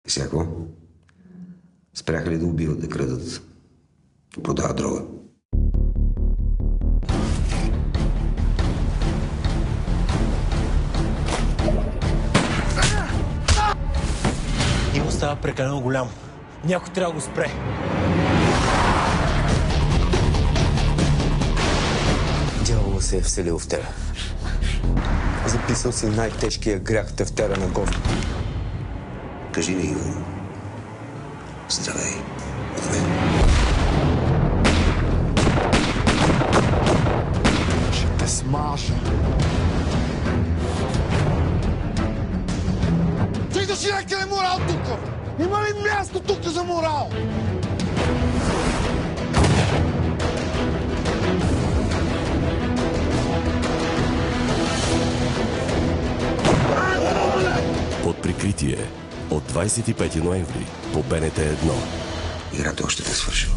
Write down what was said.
И сега какво? Спряха ли да убиват, да крадат, да продават дрога? Иво става прекалено голям. Някой трябва да го спре. Дявола се е вселил в тебе. Записал си най-тежкия грях тефтера на Господ. Кажи ми, Иво. Здравей. От мен. Ще те смажа. Ти да си някъде морал тук? Има ли място тук за морал? Под прикритие от 25 ноември по БНТ 1. Играта още не е свършила.